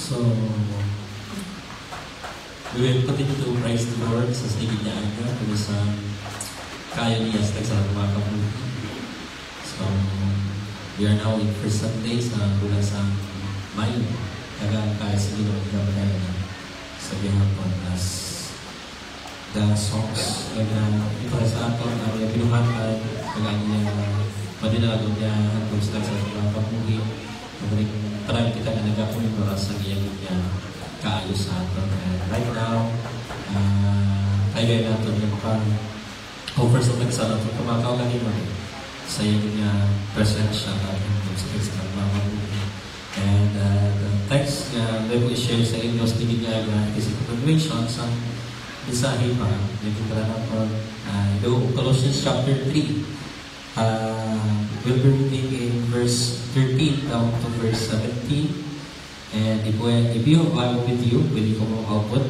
So, we will continue to praise the Lord sa sigid niya aga kung sa kaya niya sa mga kapulit. So, we are now in first Sunday sa bulan sa Mayo. Kaya kaya sa Lord na sa gihapon as the songs na para sa ato na pinuhatan kaya niya madinado niya kung sa mga kapulit. Parang kita na nagkakunin para sa iyang niya kaayos sa ato. Right now, tayo natin yung offer sa nagsala ito. Kumakaw lang yung sa iyong niya presensya natin sa Kristo ng mga mabuti. And thanks na may share sa inyo sa tingin niya na kasi continuation sa mensahe pa. Nagkita na po Colossians chapter 3. We'll be reading in verse 13 down to verse 17. And if you have Bible with you, pwede ko mong output.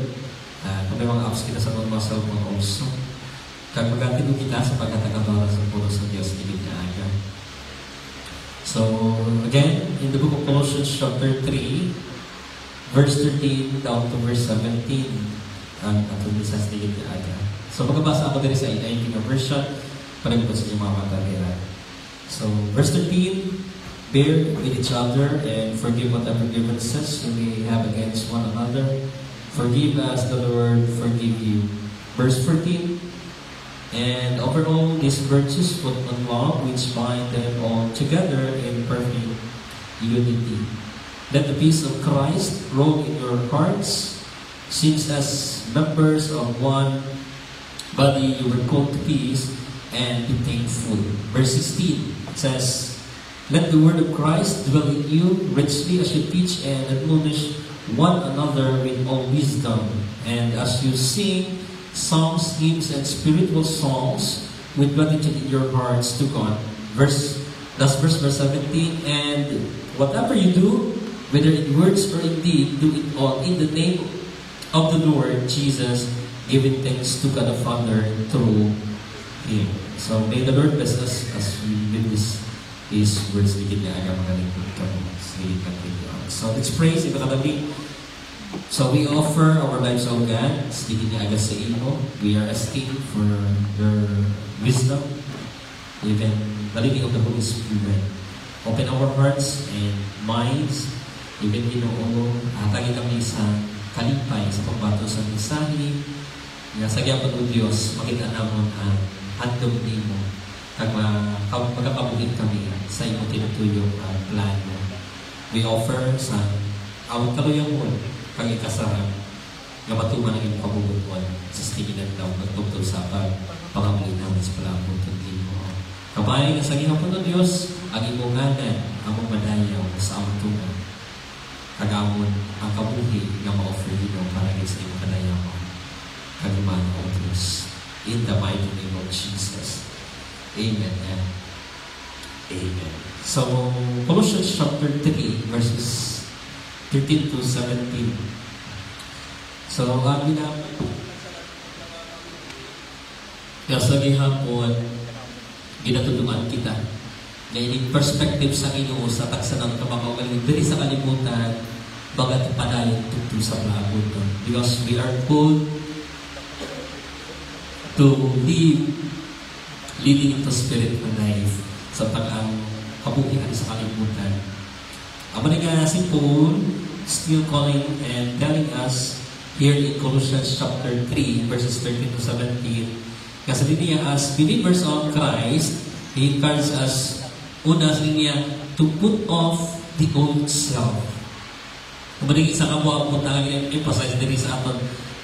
Kung may mga apps kita sa mga cellphone also. kag magatido kita sa pagkatagabara sa puno sa Dios ligid nga aga. So again, in the book of Colossians chapter 3, verse 13 down to verse 17, ang atong bisas ligid nga aga. So magbabasa ako diri sa NIV version para po sa inyong mga mataliran. So verse 13, bear with each other and forgive whatever grievances you may have against one another. Forgive as the Lord forgive you. Verse 14, and over all these virtues put on love, which bind them all together in perfect unity. Let the peace of Christ rule in your hearts, since as members of one body you were called to peace, and be thankful. Verse 16 says, let the word of Christ dwell in you richly as you teach and admonish one another with all wisdom, and as you sing psalms, hymns, and spiritual songs with gratitude in your hearts to God. Verse 17, and whatever you do, whether in words or in deed, do it all in the name of the Lord Jesus, giving thanks to God the Father through Him. So may the Lord bless us as we read His words. So let's praise Him. So we offer our lives, O God, speaking aga sa imo. We are asking for your wisdom, even the leading of the Holy Spirit. Open our hearts and minds, even Ginoo, atagi kami sa kalipay sa pagbato sa mensahe nga sa gyapon o Dios, makita namon ang handog nimo kag magkapabuhin kami sa imong tinutuyong plano. We offer sa awat kaluyang mo kag ikasarang nga matuman ang iyong kabubutuan sa stiginan daw nagtugtog sa pagpangabuli namin sa palabot ng imo. Kabay nga sa gihapon ng Dios, ang imong nganan among madayaw sa among tunga. Kagamon ang kabuhi nga ma-offer nino para sa imong kadayaw. Kaguman o Diyos. In the mighty name of Jesus. Amen and amen. So, Colossians chapter 3, verses 13 to 17. So, sa gihapon, ginatulungan kita na ining perspective sa Ginoo sa taksa ng kamamagaling diri sa kalibutan bagat padayon tungtol sa palabot. Because we are called to live leading into spiritual life sa pag-ang kabuhian sa kalibutan. Amo nga si Paul still calling and telling us here in Colossians chapter 3 verses 13 to 17. Kasi niya as believers of Christ, He encourages us una sa niya to put off the old self. Kumbaga isa ka mo ang punta nga emphasize diri sa aton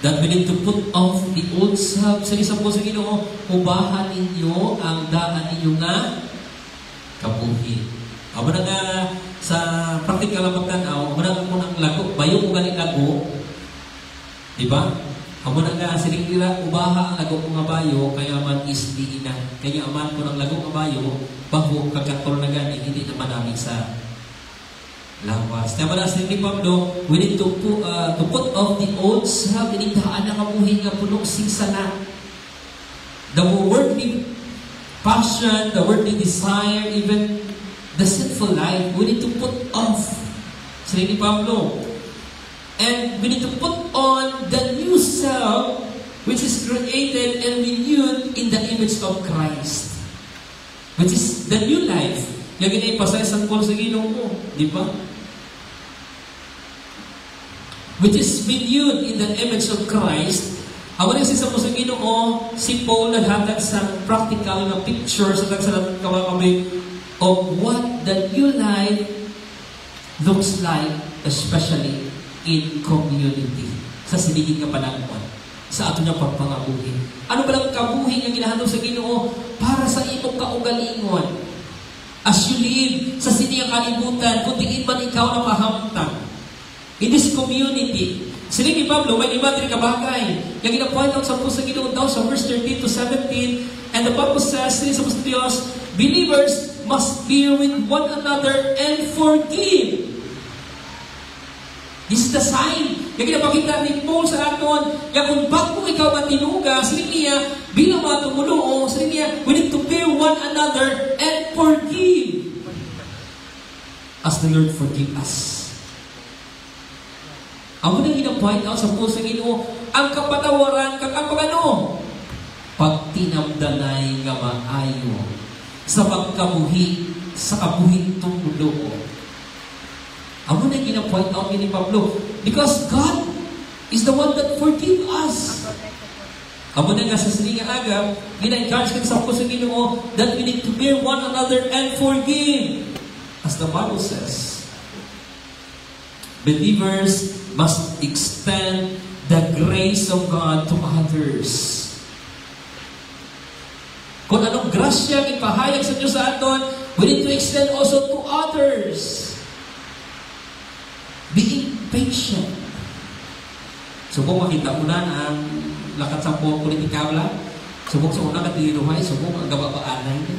that we need to put off the old self. Sa isang po sa Ginoo, ubahan ninyo ang daan ninyo nga kabuhi. Amo na nga sa practical na pagtanaw, amo na mo ng lago, bayo mo galing lago. Diba? Amo na nga siling nila, ubaha ang lago ko nga bayo, kaya man isdi ina. Kaya aman ko ng lago nga bayo, bago kagkatol na gani, hindi naman namin sa lawas. Kaya man siling ni Pablo, we need to put off the old self, inigdaan na kabuhi nga punong singsana. The worldly passion, the worldly desire, even the sinful life, we need to put off. Sabi ni Pablo. And we need to put on the new self, which is created and renewed in the image of Christ. Which is the new life. Yung ina-emphasize ang Paul sa Ginoo mo. Di ba? Which is renewed in the image of Christ. Ako rin sa mo sa Ginoo, si Paul naghatag sa practical na picture sa tagsalat kami of what the new life looks like, especially in community. Sa siligid nga panahon, sa ato niyang pagpangabuhi. Ano ba lang kabuhi nga ginahandog sa Ginoo para sa imong kaugalingon? As you live sa siniyang kalibutan, kung tingin man ikaw na pahamtang, in this community, sila ni Pablo, may iba rin kabagay. Yung gina-point out sa puso sa Ginoo daw sa verse 13 to 17, and the Bible says, sa puso sa Diyos, believers must bear with one another and forgive. This is the sign Yung ginapakita ni Paul sa aton, yung kung bago ikaw matinuga, sabi niya, bilang mga tumulong, sabi niya, we need to bear one another and forgive. As the Lord forgive us. Ang unang gina-point out sa puso ng Ginoo, ang kapatawaran kag ang pagano? Pagtinamdanay nga maayo sa pagkabuhi sa kabuhing tumulo. Ang unang gina-point out ni Pablo, because God is the one that forgive us. Ang unang nga sa sininga aga, gina-encourage ka sa puso ng Ginoo that we need to bear one another and forgive. As the Bible says, believers must extend the grace of God to others. Kung anong grasya ipahayag sa Diyos sa aton, we need to extend also to others. Being patient. Subong makita mo na ang lakat sa politikabla. Subong sa una katiruhay, subong ang gababaanay niya.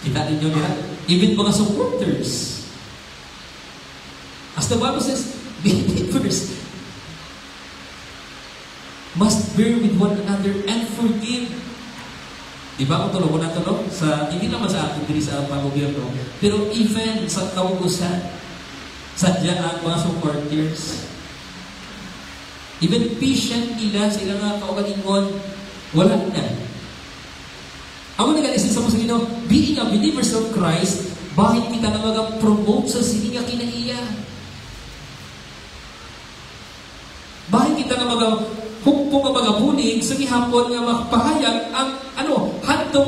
Kita ninyo nila? Even mga supporters. As the Bible says, believers must bear with one another and forgive. Diba kung tulungan na tulong? Hindi naman sa atin, hindi sa pag-gobyerno. Pero even sa kaugusan, sadya ang mga supporters. Even patient nila, sila nga kaugalingon, wala na. Ako nag-alisin sa puso nino, being a believers of Christ, bakit kita na mag-promote sa sininga kinaiya? Bakit kita na mag-hukpo ka mag-abunig sa gihapon nga makapahayag ang handong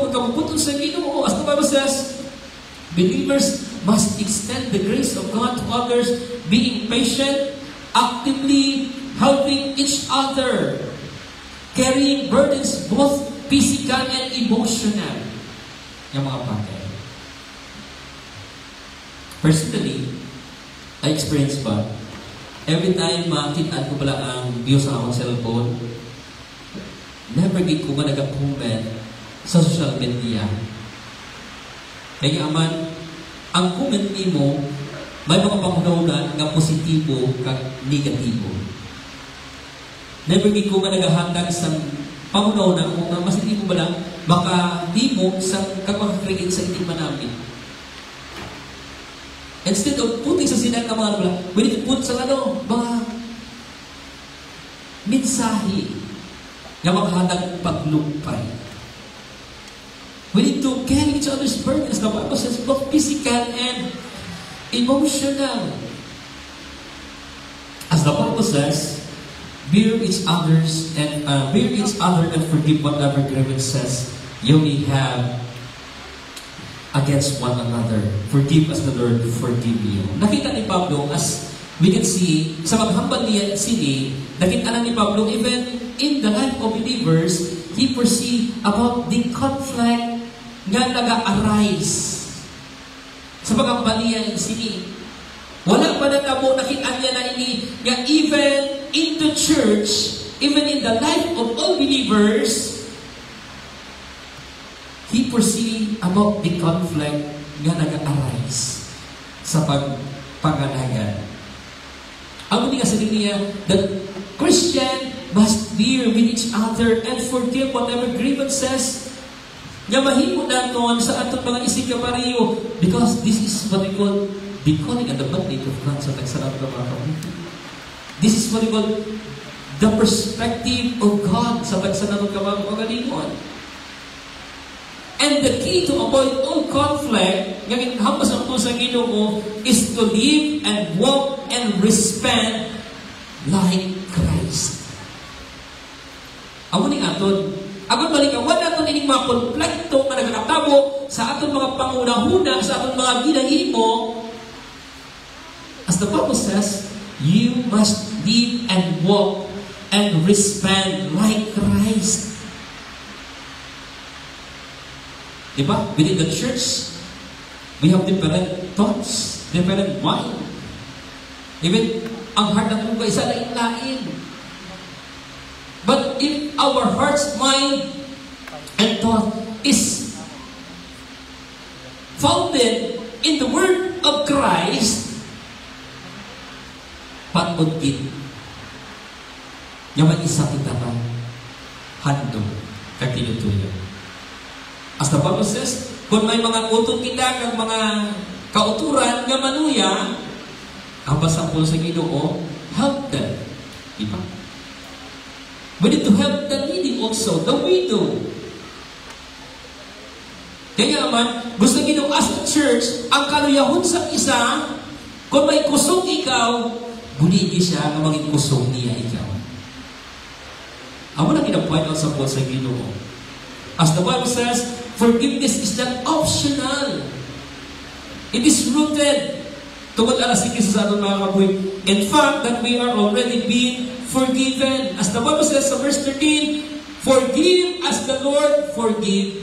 magkapuputol sa Ginoo? As the Bible says, believers must extend the grace of God to others, being patient, actively helping each other, carrying burdens both physical and emotional. Yung mga bagay. Personally, I experienced ba, every time makitaan ko pala ang view sa akong cellphone, never gig ko ba nag-comment sa social media. Kaya aman, ang comment mo, may mga pangunaw na positibo kag negatibo. Never gig ko ba naghahatag sa pangunaw na kung mas hindi mo ba lang, baka di mo sa kagmakakreate sa hindi manamit. Instead of putting sa sinang ng mga bala, we need to put sa mga mensahe na maghatag paglupay. We need to carry each other's burdens. The Bible says both physical and emotional. As the Bible says, bear each other and forgive whatever grievances you may have against one another. Forgive as the Lord forgive you. Nakita ni Pablo, as we can see, sa maghambal niya sini, nakita na ni Pablo, even in the life of believers, he foresee about the conflict nga naga-arise sa maghambal niya sini. Wala pa na kamo nakita niya na ini, nga even in the church, even in the life of all believers, he foresee about the conflict nga nag-arise sa pagpanganagan. Ang nga sabi niya, that Christian must bear with each other and forgive whatever grievances nga mahimo naton sa atong mga isikapariyo, because this is what we call the calling and the mandate of God sa tagsalat ng mga kapatid. This is what we call the perspective of God sa tagsalat ng mga kagalingon. And the key to avoid all conflict, ngayon hampas ang puso ng Ginoo, is to live and walk and respond like Christ. Amo ning aton, agon balik wala aton ining mga konflikto nga nagakatabo sa aton mga pangunahuna, sa aton mga ginahimo. As the Bible says, you must live and walk and respond like Christ. Diba? Within the church, we have different thoughts, different mind. Even ang heart ng mga isa lain-lain. But if our heart's mind and thought is founded in the Word of Christ, patudgit. Yaman isa kita ka handog kag tinutuyo. As the Bible says, kung may mga utod kita kag mga kauturan nga manuya, ang basapol sa Ginoo, help them. Diba? We need to help the needy also, the widow. Kaya naman, gusto Ginoo as a church, ang kaluyahon sa isa, kung may kusog ikaw, bunigi siya na maging kusog niya ikaw. Amo na kinapoint out sa po sa Ginoo. As the Bible says, forgiveness is not optional. It is rooted. Tungkol alas sige sa ating mga kabuhi. In fact, that we are already being forgiven. As the Bible says sa verse 13, forgive as the Lord forgive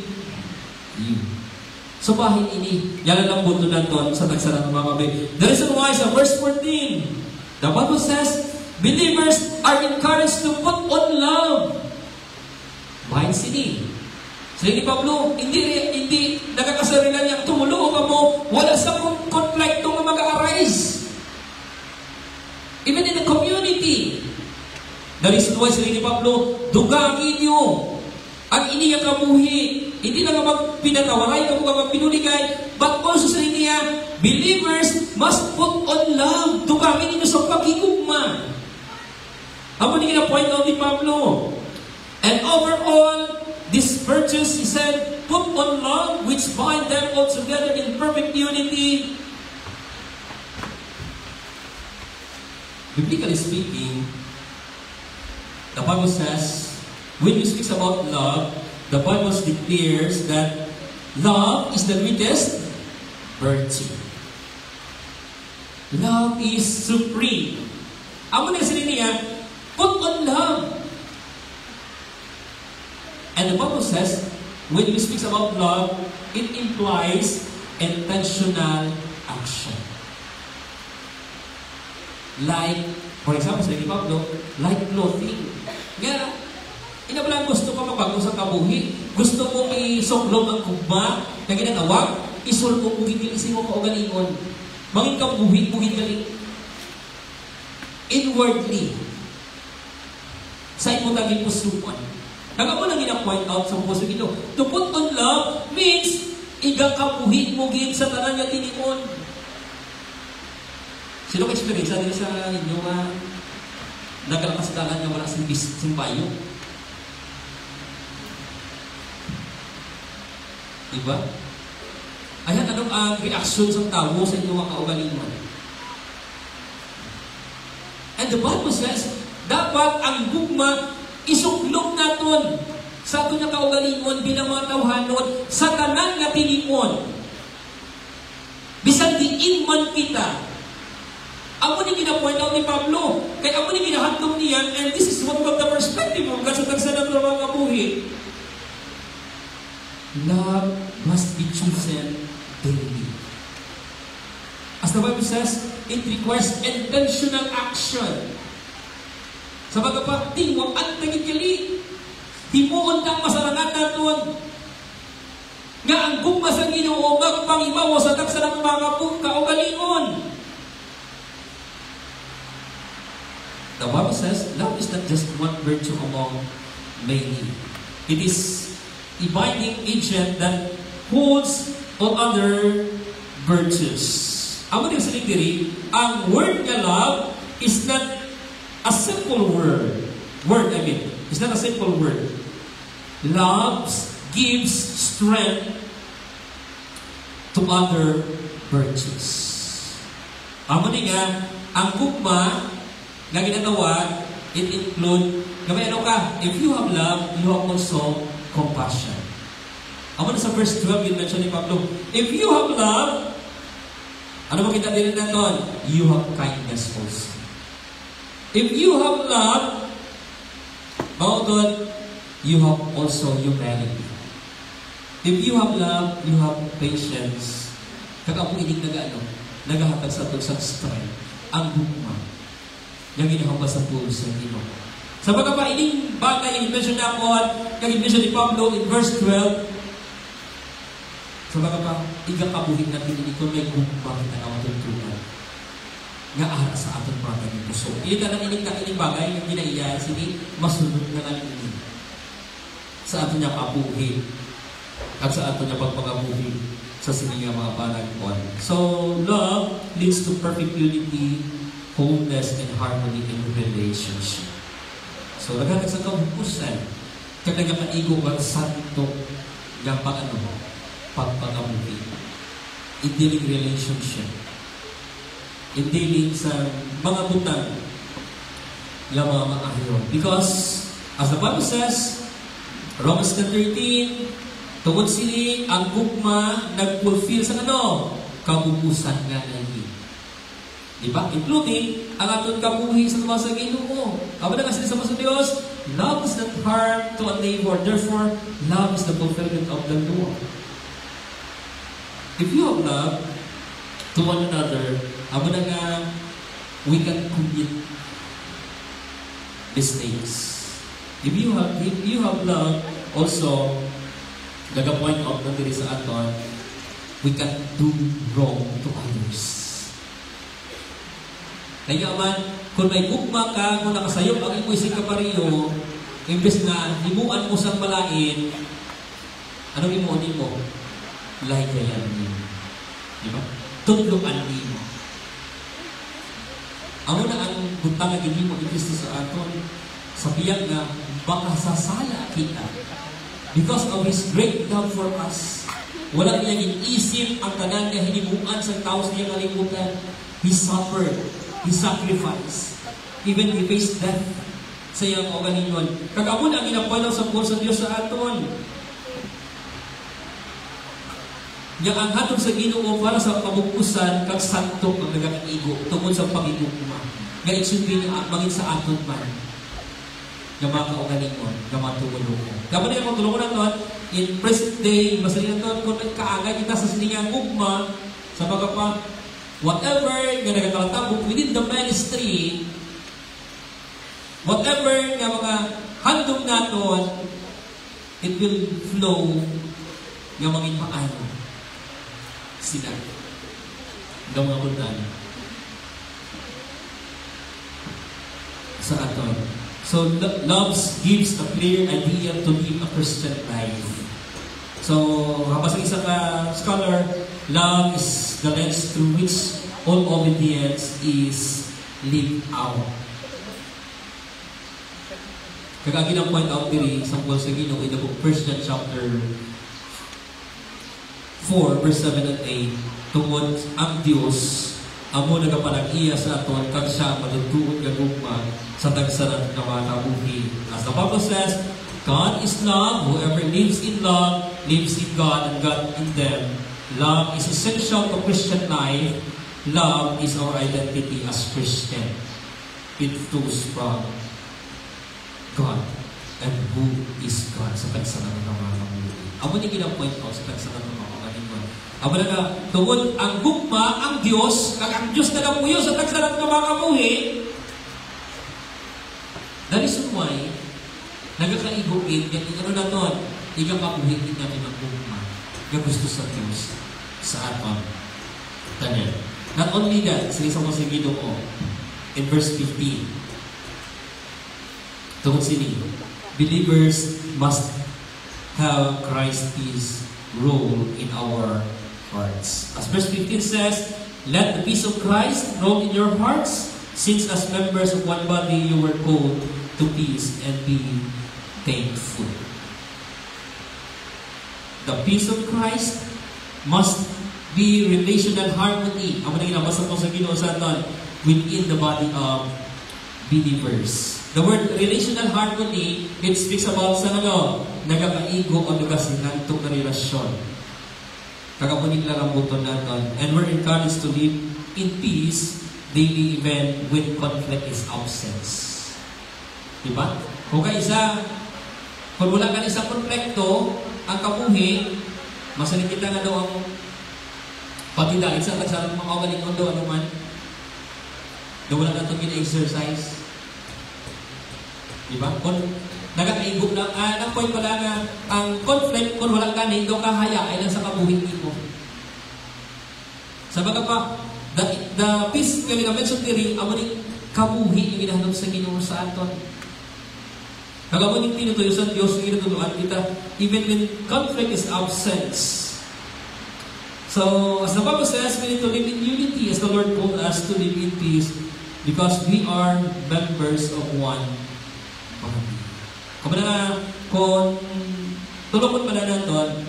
you. So bahin ini, yan ang buto natin sa tagsaran ng mga kabuhi. The reason why sa verse 14, the Bible says, believers are encouraged to put on love. Bahin sini. Sabi ni Pablo, hindi nakakasarilan niyang tumulong ka mo, wala sa conflict na mag-arise. Even in the community. The reason why sabi ni Pablo, dugangin niyo ang iniyang kabuhi. Hindi lang magpinatawalay, magpinuligay, but also sabi niya, believers must put on love. Dugangin niyo sa pagkikugma. Ako ni kina-point out ni Pablo. And overall, these virtues, he said, put on love, which bind them all together in perfect unity. Biblically speaking, the Bible says, when it speaks about love, the Bible declares that love is the greatest virtue. Love is supreme. Amo na sila niya, put on love. And the Bible says, when it speaks about love, it implies intentional action. Like, for example, sa Pablo, like clothing. Kaya, inabalang gusto ka mabago sa kabuhi, gusto mong isuklong ang kubba na ginatawag, isulong mo ginilising mo kaugalingon. Mangin kang buhi, buhin galing. Inwardly, sa imutagin pusuan. Kaya mo lang gina-point out sa puso ito. To put on love means igakabuhin mo gin sa tanan nga tinikon. Sino ka-experience din sa inyo nga nagkalakasdalan nga wala simbayo? Diba? Ayan, anong ang reaksyon sa tao sa inyo nga kaugalingon? And the Bible says, dapat ang gugma isuklong naton sa ato nga kaugalingon bilang mga tawhanon sa tanan nga tinikon. Bisan diin man kita. Amo ni gina-point out ni Pablo. Kaya amo ni ginahandom niyan, and this is what the perspective of God sa tagsanang ng mga kabuhi. Love must be chosen daily. As the Bible says, it requires intentional action. Sa mga pagting, wag ang nagigili. Timuon kang masarangan naton. Nga ang gugma sa Ginoo, magpangibawa sa tagsanang mga kaugalingon. The Bible says, love is not just one virtue among many. It is a binding agent that holds all other virtues. Amo din sa diri, ang word nga love is not a simple word. It's not a simple word. Love gives strength to other virtues. Amo din nga, ang gugma nga ginatawag, it include, gamay ano ka, if you have love, you have also compassion. Amo na sa verse 12, yun mention ni Pablo, if you have love, ano ba kita din natin? You have kindness also. If you have love, you have also humanity. If you have love, you have patience. Kagapong inig nagahatag sa ito sa strength. Ang gugma. Yung ginahamba sa puso sa Ginoo. Sa mga ining bagay, yung mention na ako, yung mention ni Pablo in verse 12, sa mga igakabuhin natin, hindi ko may gugma kita na matultunan. nga ara sa aton mga ng puso. Ili ka nang ining bagay yung ginaiya sini masunod na lang ini sa aton niya kabuhi at sa aton niya pagpagabuhi sa sini nga mga panagpuan. So, love leads to perfect unity, wholeness, and harmony in relationship. So, naghanag sa kabukusan, kaya nagkakaigo ang santo nga pagpagabuhi. In dealing relationship. In dealing sa mga butang ng mga maayon. Because, as the Bible says, Romans 13, tungod sili, ang gugma nag-fulfill sa kabubusan nga na yun. Diba? Including, ang aton kabuhi sa mga sa Ginoo. Aba na kasi sa mga Diyos, love is not harm to a neighbor. Therefore, love is the fulfillment of the law. If you have love to one another, abo na nga, we can commit mistakes. If you have love, also, nag-point out na diri sa aton, we can do wrong to others. Kaya man, kung may gugma ka, kung nakasayop ang imo isang kapariyo, imbes na himuan mo sang malain, anong himuan mo? Lahigayan mo. Diba? Tudloan mo. Amo na ang butang nga gini mo Kristo sa aton sa biyag nga baka sasala kita because of His great love for us. Wala niya ginisip ang tanan nga hinimuan sa tao sa iyang kalibutan. He suffered, He sacrificed, even He faced death sa iyang kaugalingon. Kagamon ang ginapalaw sa puso sa Dios sa aton. Nga ang hatod sa Ginoo para sa kabukusan kag santo ang nagakaigo tungod sa pagigugma. Nga it should be mangin sa aton man. Nga mga kaugalingon, nga mga tumulungan. Dapat niya kung tulungan natin, in present day, masalin natin kung nagkaagay kita sa siningang gugma, sa pagkapa, whatever nga nagkakalatambok within the ministry, whatever nga mga handog natin, it will flow nga mangin paano sila. Nga mga kundan. Sa aton. So, love gives a clear idea to live a Christian life. So, kapag sa isa ka scholar, love is the lens through which all obedience is lived out. Kagagin ang point out diri sa Paul sa Ginoo in the book 1 John chapter 4, verse 7 and 8, tungod ang Diyos amo nagapanag-iya sa aton kag siya madugtuon nga gugma sa tagsaran nga mga kabuhi. As the Bible says, God is love. Whoever lives in love lives in God and God in them. Love is essential to Christian life. Love is our identity as Christian. It flows from God and who is God sa tagsaran nga mga kabuhi. Amo ni gina-point out sa tagsaran nga mga kabuhi. Amo na nga, tungod ang gugma, ang Diyos, kag ang Diyos na namuyo sa tagsaran nga mga kabuhi. That is why, nagkakaigugin, ano na nun, igang kabuhigin natin ang gugma, na gusto sa Diyos, sa aton. Tanan. Not only that, sa isang mga Ginoo, in verse 15, tungkol sini, believers must have Christ's role in our hearts. As verse 15 says, let the peace of Christ rule in your hearts, since as members of one body you were called to peace and be thankful. The peace of Christ must be relational harmony. Ang mga nabasa po sa Ginoo sa aton within the body of believers. The word relational harmony, it speaks about sa nagakaigo o nagasinantong na relasyon. Kagapunin lang ang buton natin. And we're encouraged to live in peace daily even when conflict is absent. Diba? Kung wala ka isang konflikto, ang kabuhi, masalit kita nga daw ang pagkidait sa tagsaran mga kaugalingon daw, ano man, na wala na itong gina-exercise. Diba? Kung nagkakaigog lang, ang point pala nga, ang conflict, kung walang kanin, daw kahaya, ay lang sa kabuhi mo. Sabaga pa, the peace nga gina-mention diri, amo ning kabuhi nga ginahanap sa Ginoo sa aton. Kagamo ning tinutuyo sa Dios nga ginatuluan kita even when conflict is absent. So, as the Bible says, we need to live in unity as the Lord called us to live in peace because we are members of one family. Kung na, kung tulungan pa na natin,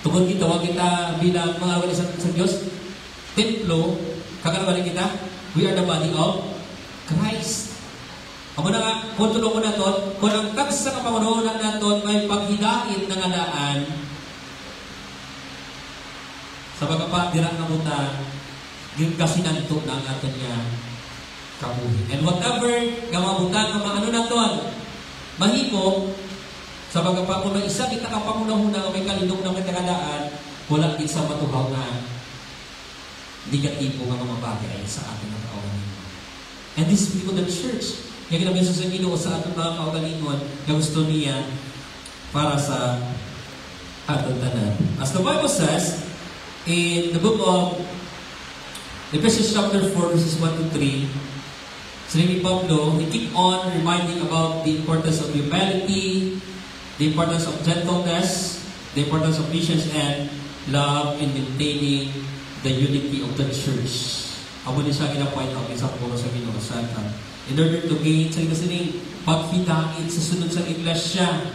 tungkol kita, huwag kita bilang mga organisasyon sa Diyos, templo, kakalabanin kita, we are the body of Christ. Kung na nga, kung tulungan natin, kung ang tagsa kapangunahan natin may paghidain ng alaan, sa pagkapadira nga buta, yung kasinanto na ang aton nga kabuhi. And whatever nga mabutan, nga maano naton, mahimo, sa pagkapakuna, isa kita kapangunahuna nga may kalindong na may tagadaan, wala din sa matuhaw na negatibo nga mga bagay sa ating mga kaugalingon. And this is because the church, yung kinabiso sa Ginoo sa ating mga kaugalingon, na gusto niya para sa ating tanan. As the Bible says, in the book of Ephesians chapter 4, verses 1 to 3, sinabi ni Pablo, he keep on reminding about the importance of humility, the importance of gentleness, the importance of patience and love in maintaining the unity of the church. Amo ni siya gina-point out sa puro sa Ginoo sa atin. In order to gain sa sining paghidain sa sunod sa iglesia,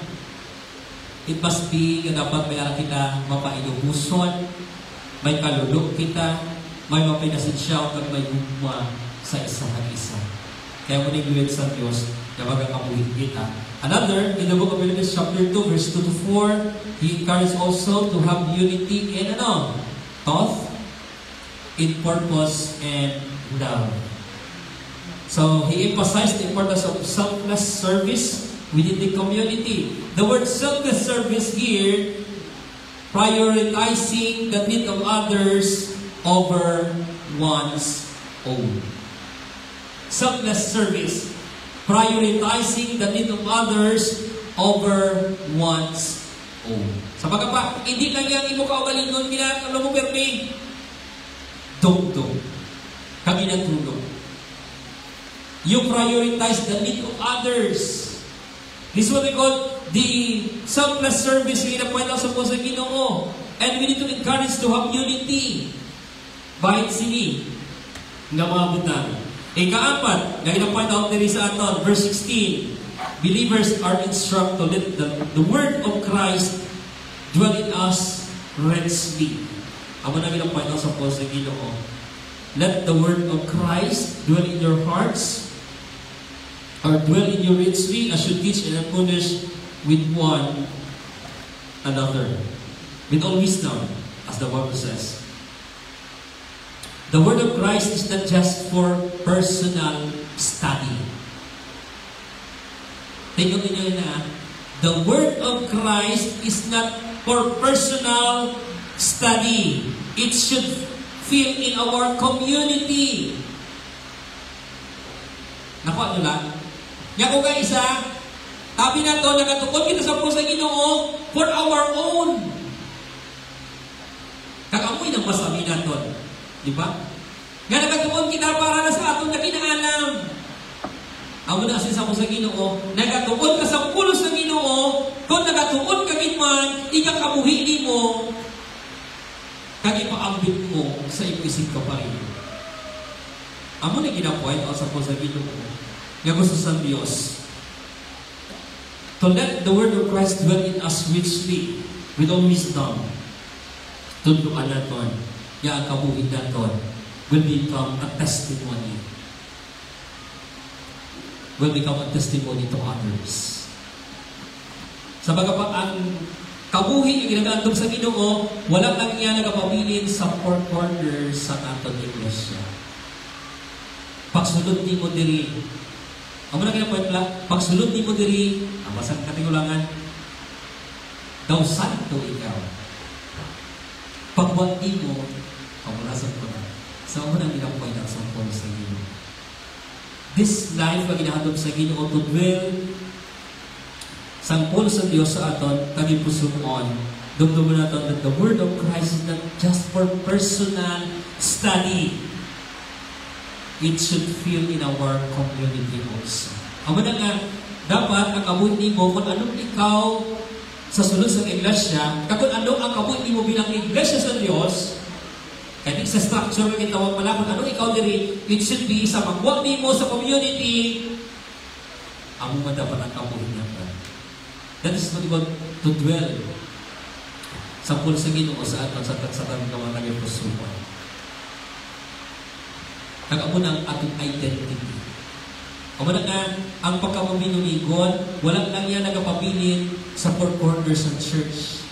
it must be nga dapat may ara kita mapainubuson, may kalulok kita, may mapinasensyaw kag may gugma sa isa kag isa. Kaya mo nang sa Diyos na magkakabuhin kita. Another, in the book of Philippians chapter 2, verse 2 to 4, he encourages also to have unity in thought, in purpose, and love. So, he emphasized the importance of selfless service within the community. The word selfless service here, prioritizing the need of others over one's own. Selfless service, prioritizing the need of others over one's own. Sa pagkapa, hindi lang yan imo kaugalingon, ginagawa mo permi. Dong-dong. Kaginatulong. You prioritize the need of others. This is what we call the selfless service. We na-point out sa po sa Ginoo. And we need to encourage to have unity. Bahit sini nga mga butang. Ikaapat, na na-point out diri sa aton, verse 16. Believers are instructed to let the word of Christ dwell in us richly. Amo na na-point out sa po sa Ginoo. Let the word of Christ dwell in your hearts, or dwell in you richly, as you teach and admonish with one another, with all wisdom, as the Bible says. The word of Christ is not just for personal study. Take note niyo na, the word of Christ is not for personal study. It should fill in our community. Nakuha nyo lang? Yaku ka isa, tabi na to, nagatukod kita sa puso sa Ginoo for our own. Kakamoy ng masabi na to. Di ba? Nga nagatukod kita para na sa atong na kinaalam. Amo na kasi sa puso sa Ginoo, nagatukod ka sa pulo sa Ginoo, kung nagatukod ka man, ikakabuhi mo, kag ipaambit mo sa ipisig ka pa rin. Amo na ginapoint out sa puso sa Ginoo. Nga gusto sa Diyos, to let the word of Christ dwell in us richly, with all wisdom, tunduan natin, ang kabuhin natin, will become a testimony. Will become a testimony to others. Sa bagay ang kabuhi, yung ginagandong sa Ginoo, walang lang niya nagapabilin sa four corners sa ating iglesia. Pagsulod ni mo diri, ang mga kinapoint lang, pagsulod ni mo diri, ang basang katigulangan, daw santo ikaw. Pagbuat ni mo, pamulasan ko na. So, ang mga kinapoint ang sampol sa Ginoo. This life, pag inahandog sa Ginoo, to dwell sampol sa Diyos sa aton, kami pusuon. Dumduman natin that the word of Christ is not just for personal study. it should feel in our community also. Amo na nga, dapat ang kabuhi mo kung anong ikaw sa sulod sa iglesia, kung anong ang kabuhi mo bilang iglesia sa Diyos, kahit sa structure na kitawag pala, kung anong ikaw diri, it should be sa magwag mo sa community, amo man dapat ang kabuhi niya. That is what we want to dwell sa pulsa Ginoo sa aton sa tagsatang ng mga nagpusuan. Kagamo ang atong identity. Amo na nga, ang pagkamabinunigon, walang lang yan nagapabilin sa four corners ng church.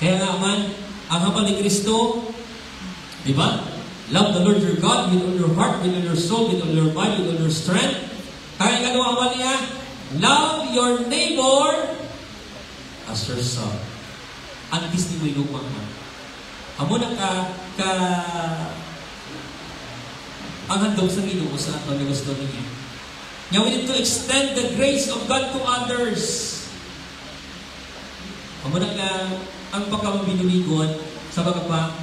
Kaya nga man, ang hapal ni Kristo, di ba? Love the Lord your God with all your heart, with all your soul, with all your mind, with all your strength. Kaya nga naman niya, love your neighbor as yourself. Ang Disney mo yung lumang mo. Amo na ang handog sa Ginoo sa ato na gusto niya. Now we need to extend the grace of God to others. Amo na ang pagkamabinuligon sa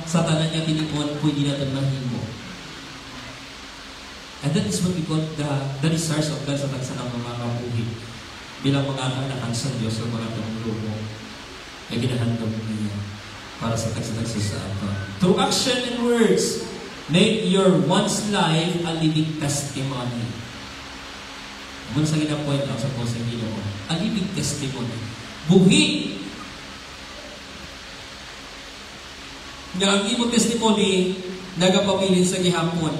sa tanan niya tinipon, pwede natin mahimo. And that is what we call the desires of God sa tagsanang mga kabuhi. Bilang mga anak sa Diyos o mga tumulong ay ginahandog niya para sa tagsanagsa sa ato. Through action and words, make your one's life a living testimony. Muna sa ginapoint lang sa po sa Ginoo, a living testimony. Buhi! Nga ang imong testimony, nagapabilin sa gihapon.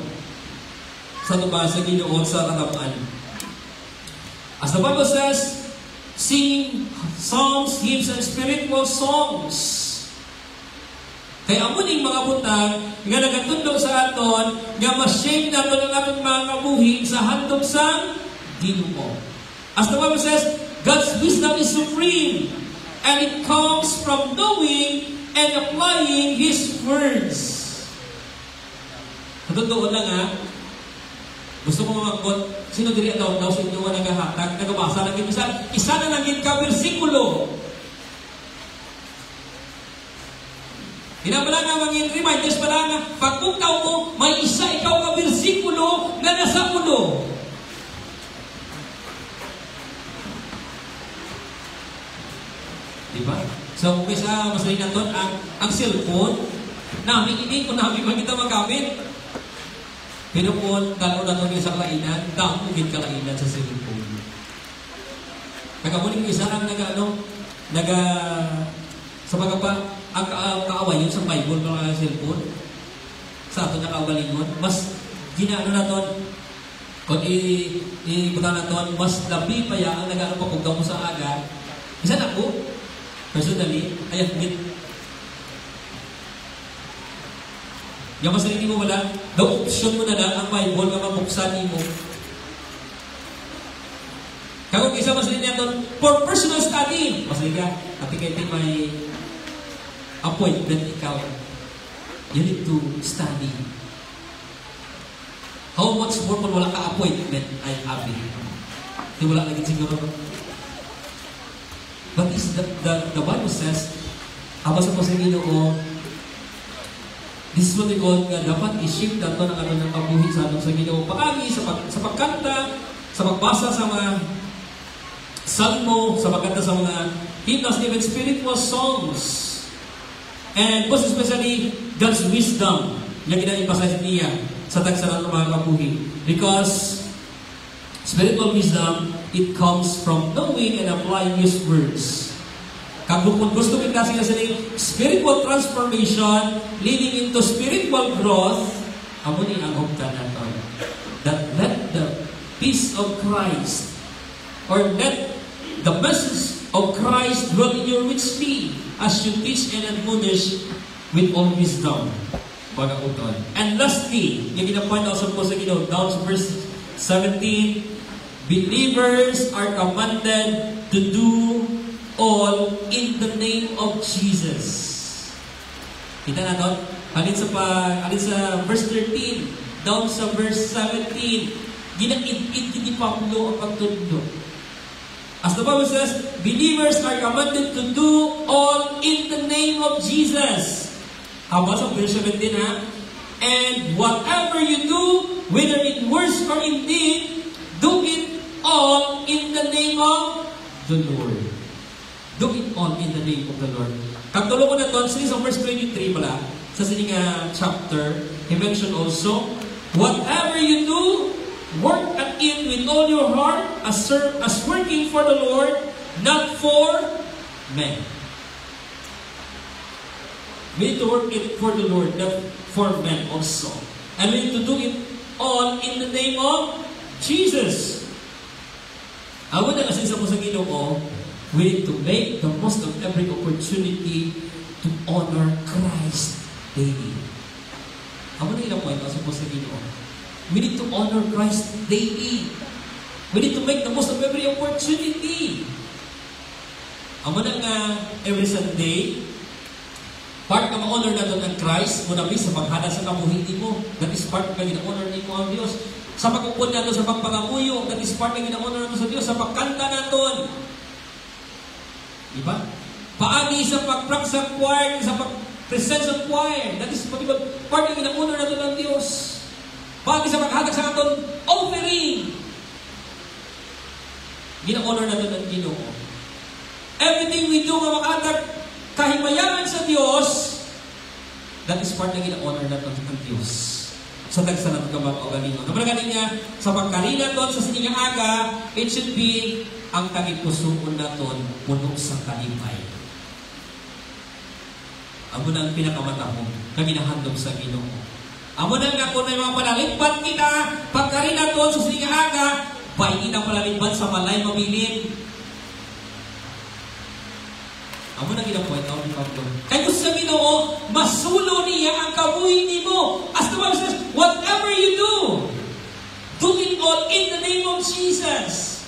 Sa tuba sa Ginoo sa katamaan. As the Bible says, sing psalms, hymns, and spiritual songs. Kaya amuning mga butang, nga nagatundog sa aton, nga ma-shape nato ng atong mga kabuhi sa handog sa Ginoo. As the Bible says, God's wisdom is supreme, and it comes from knowing and applying His words. Katotoo lang ha, gusto ko magkot, sino diri ang daw sa inyo nagahatag, nagabasa lang isa na naging ka-versikulo. Hinabala nga mangin reminders pala nga, pag ikaw mo, may isa ikaw ka-versikulo na nasa ulo. Diba? So, kung isa masalin na doon, ang cellphone, namin ini, kung namin magkita magamit, pero kung talo na doon sa kalainan, dahil mungkin kalainan sa cellphone. Nagamuling isa ang sa pagkapa, ang kaaway yun sa Bible mga cellphone, sa ato na kawalingon, mas ginaano na doon, kung i-buta na doon, mas labi pa yan ang nag-ano pa kung mo sa aga. Isa na po, personally, ayan, yung masaliti mo wala, the option mo na lang ang Bible na mabuksan mo. Kung isa masaliti niya doon, for personal study, masaliti ka, at ikaw may appointment ikaw. You need to study. How much more kung wala ka appointment ay happy? Di wala lagi siguro. But is the Bible says, habang sa Ginoo, this is what we call nga dapat i-shift nato ng ano ng kabuhi sa atong sa Ginoo. Paagi sa pagkanta, sa pagbasa sa mga salmo, sa pagkanta sa mga hymns, even spiritual songs. And most especially, God's wisdom. Yung ginaipasasin niya sa tagsanan ng mga kabuhi. Because spiritual wisdom, it comes from knowing and applying His words. Kung gusto ko kasi spiritual transformation leading into spiritual growth, amuni ang hugtan natin. That let the peace of Christ or let the message of Christ dwell in your richly as you teach and admonish with all wisdom. And lastly, yung ginapoint also po sa Ginoo, down to verse 17, believers are commanded to do all in the name of Jesus. Kita na doon? Alin sa verse 13, down sa verse 17, ginag-id-id ni Pablo ang pagtundo. As the Bible says, believers are commanded to do all in the name of Jesus. Habang sa verse 17 ha? And whatever you do, whether in words or in deed, do it all in the name of the Lord. Do it all in the name of the Lord. Kagtulo ko na ito, sa verse 23 pala, sa sining chapter, he mentioned also, whatever you do, work at it with all your heart, as working for the Lord, not for men. We need to work it for the Lord, not for men also. And we need to do it all in the name of Jesus. Ako na kasi sa mga Ginoo, we need to make the most of every opportunity to honor Christ daily. Ako na ilang point sa mga Ginoo. We need to honor Christ daily. We need to make the most of every opportunity. Ako na nga every Sunday, part ka ma-honor natin ang Christ, muna sa paghada sa kabuhiti mo. That is part ka gina-honor ni mo ang Diyos. Sa pagkukod natin sa pagpangamuyo, that is part ka gina-honor natin sa Diyos. Sa pagkanta natin. Diba? Paagi sa pag-practice ng choir, sa pag-presence of choir, that is part ka gina-honor natin ang Diyos. Paagi sa paghatag sa atin, offering. Gina-honor natin ang Ginoo. Everything we do, makatag, kahimayaman sa Diyos, that is part na gina-honor natin ang Diyos. Sa tagsa natin kabag o galingon. Naman galing niya, sa pagkarina doon, sa sininga aga, it should be ang kagipusuon natin puno sa kalipay. Amo na ang pinakamatahong na ginahandog sa Ginoo. Amo na nga kung may mga palalimpan kita, pagkarina doon, sa sininga aga, paingin ang palalimpan sa malay mabilin. Amo na gina-point out ni Pablo. Kaya kung sa Ginoo, masulo niya ang kabuhiti mo. As the Bible says, whatever you do it all in the name of Jesus.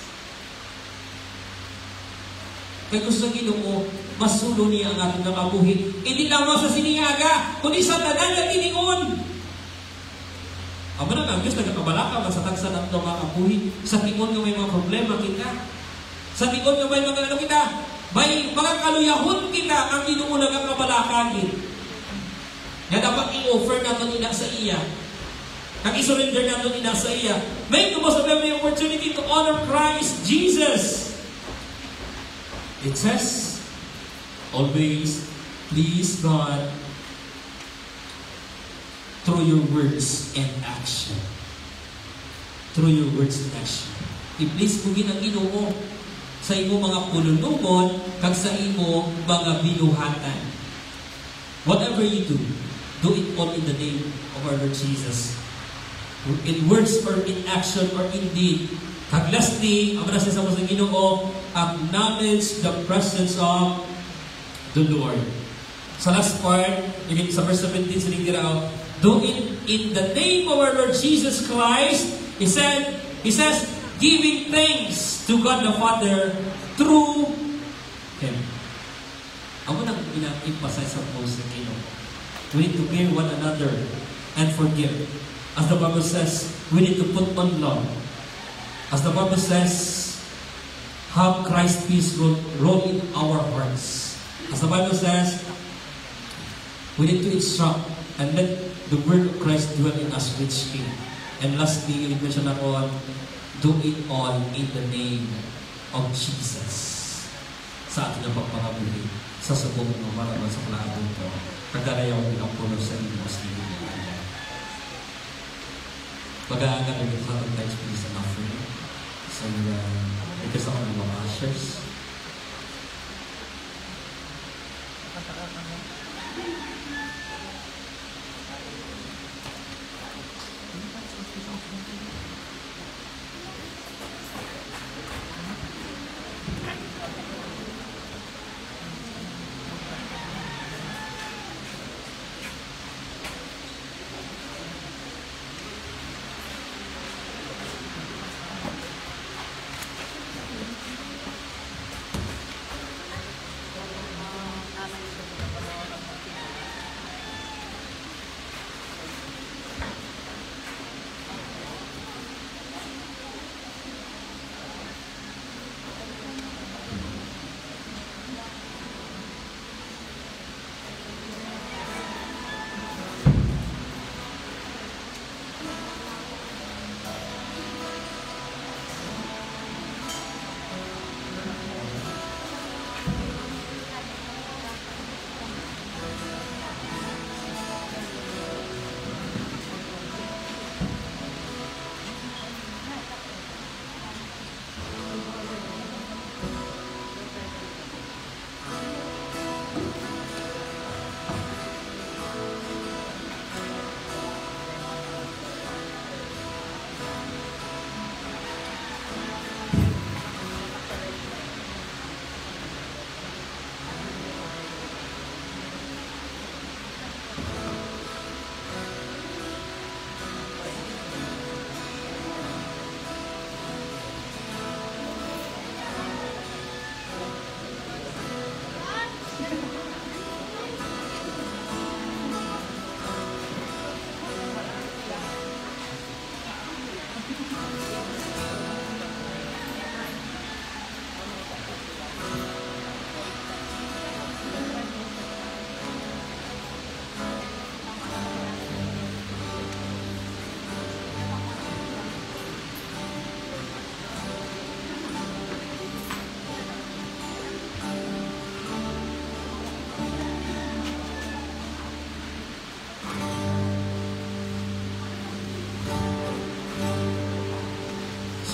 Kaya kung sa Ginoo, masulo niya ang ating kabuhit. Hindi lamang sa siniaga, kundi sa tanan na tiningon. Amo na nga, Diyos nagkakabalaka ba sa tagsa ng mga kabuhit? Sa tingon nga may mga problema kita. Sa tingon nga may mga ano kita. May mga kaluyahon kita ang Ginoo nagkakabalakagin. Nga dapat i-offer natin ina sa iya. Kag i-surrender natin ina sa iya. Make the most of every opportunity to honor Christ Jesus. It says, always please God through your words and action. Through your words and action. I-please mo ginang Ginoo sa imo mga pulunungon, kag sa imo mga binuhatan. Whatever you do it all in the name of our Lord Jesus. In words or in action or in deed. Kag lastly, ang manasa sa mga Ginoo, acknowledge the presence of the Lord. Sa last part, sa verse 17, sinigiraw, do it in the name of our Lord Jesus Christ. He says, giving thanks to God the Father through Him. Ako nang ina-emphasize sa post ng Ginoo. We need to bear one another and forgive. As the Bible says, we need to put on love. As the Bible says, have Christ's peace roll in our hearts. As the Bible says, we need to instruct and let the word of Christ dwell in us richly. And lastly, you mentioned ako, do it all in the name of Jesus. Sa atin ang pagpangabuhi, sa subong ng maraman sa kalaabong ito, kagarayaw din ang puno sa inyo mas nilipin. Mag-aagal ang ito ng thanks please and offering. So, because ako ng mga ushers.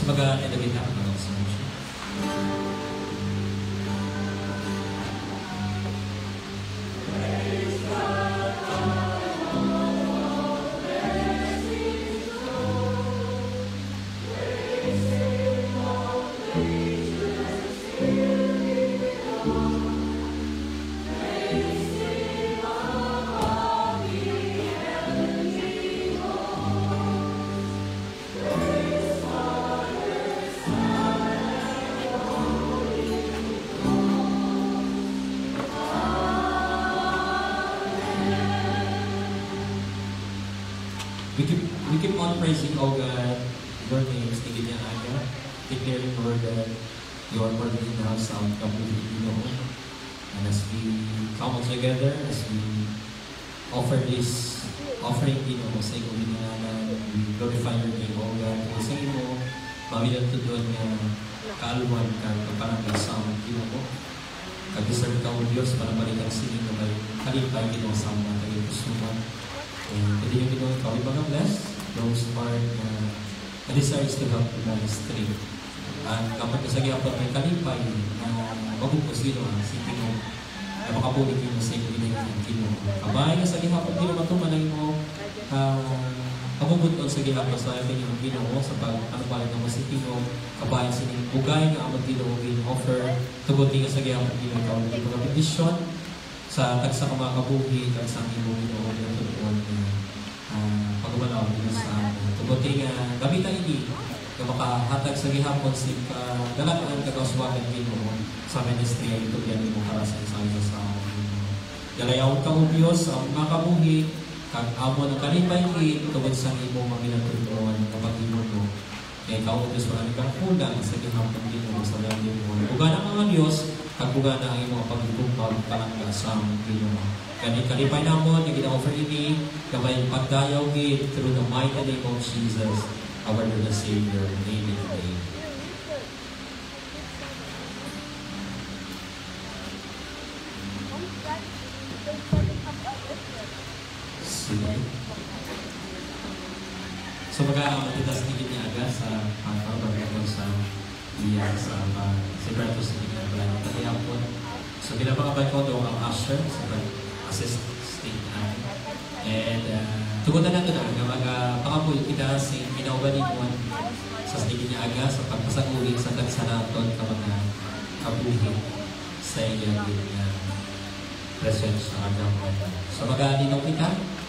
So mag-edit na ako ng solution. We keep on praising, O God, your names, tigil niya aga, declaring, Lord, that you are worthy in the house of Kabuhi, and as we come together, as we offer this offering, sa iyong binangalan, we glorify your name, O God, kung sa iyo, mawilan to doon nga kaaluan ka, kaparang sa mo, kag-deserve ka, O Diyos, para balikan sinin na may kalipay, sa mga taging-pusuman. And pwede yung ginoon ikaw, ibang bless those part na desires to help the ministry. At kapag sa gihapon may kalipay na magugos ginoon, sipin mo na makabulig yun sa iyo ginagawa ginoon. Kabay na sa gihapon, ginoon matumanay mo mabubuton sa gihapon sa ating yung ginoon sa pag-anubalik ng masipin mo, kabay sa inyong bugay na amag ginoon offer, tubuti nga sa gihapon ginoon ikaw, yung mga petition sa tagsa ka mga kabuhi, tagsa ang imo ginoon na tutuon pagumalaw nila sa tubuti nga gamitan ini na makahatag sa gihapon si dalagaan kagawswagan ginoon sa ministry ay ito yan mo para sa isang sa dalayaw ka o Diyos ang mga kabuhi kag amo ng kalipay tungod sa imo maminatutuan kapag imo mo kaya ikaw o Diyos marami kang kulang sa gihapon ginoon sa lalim mo buga ng mga Diyos kag buga na ang imo pagkukumpaw palangga sa ginoon. Kani kalipay namon yung gina-offer ini kamay pagdayaw gid through the mighty name of Jesus, our Lord and Savior. Amen and amen. Sige. So mag-aamatitas ni niya aga sa pagbabago sa iya sa Sebrato sa Ginagawa ng Taliyapon. So ginabangabay ko doon ang usher sa assist state natin. And tungkol na natin na magpakapoy kita si Pinaubaniguan sa state niya aga sa pagpasaguli sa tagsanaton ka mga kabuhi sa iyong presence sa agawan. So mag-alinaw kita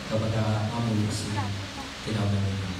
kapag amulo si Pinaubaniguan.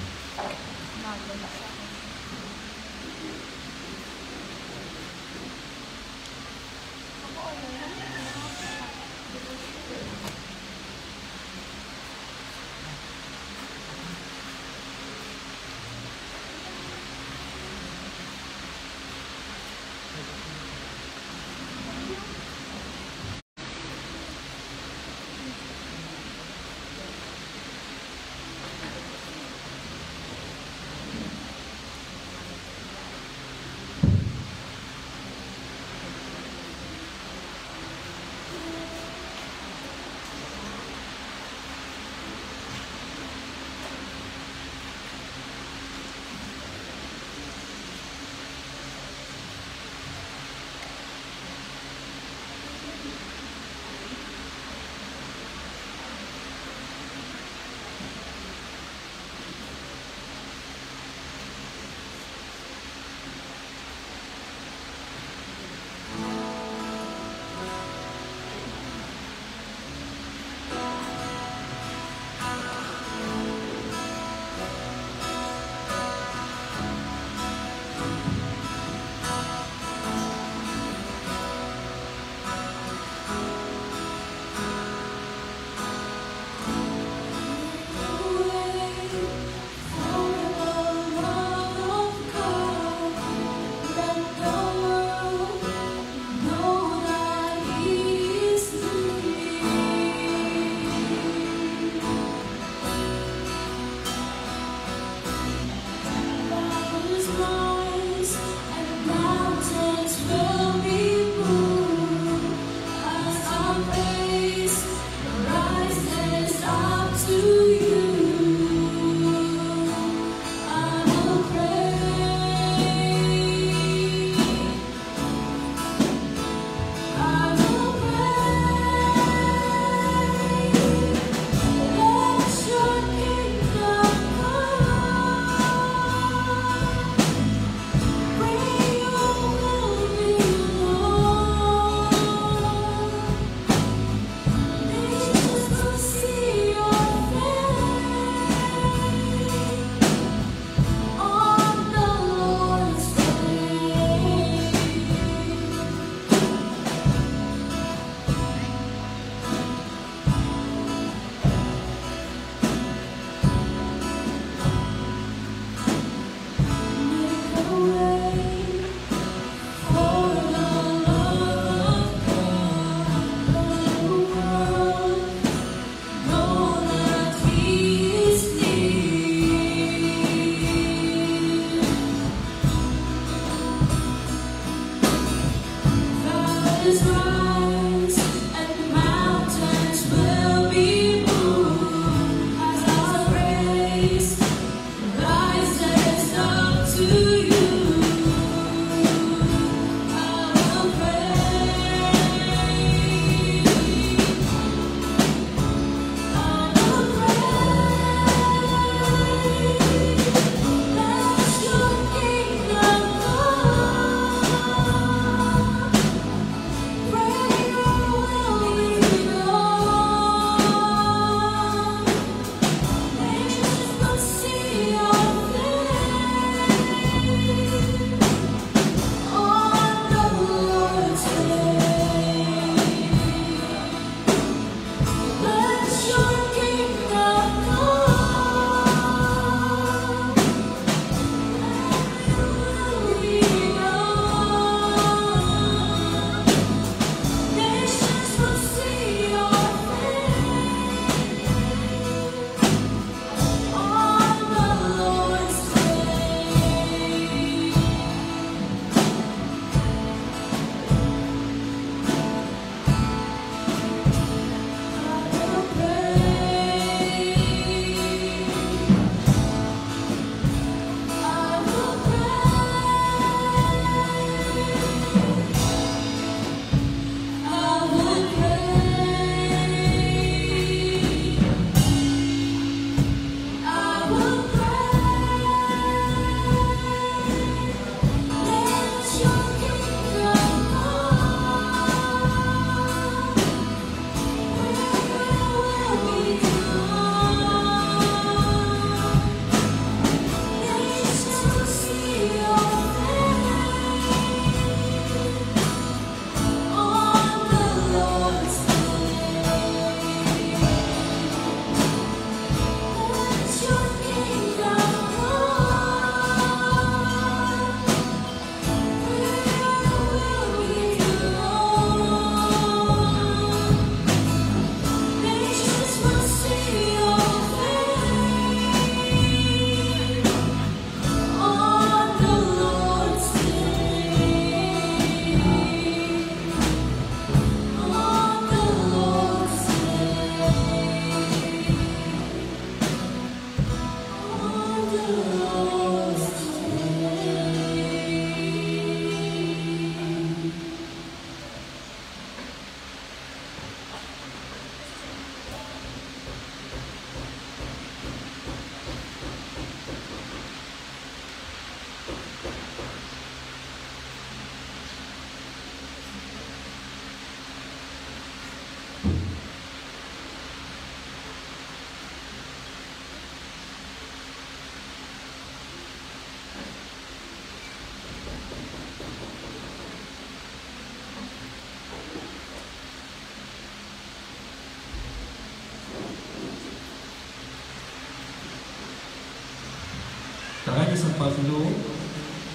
sa Pablo,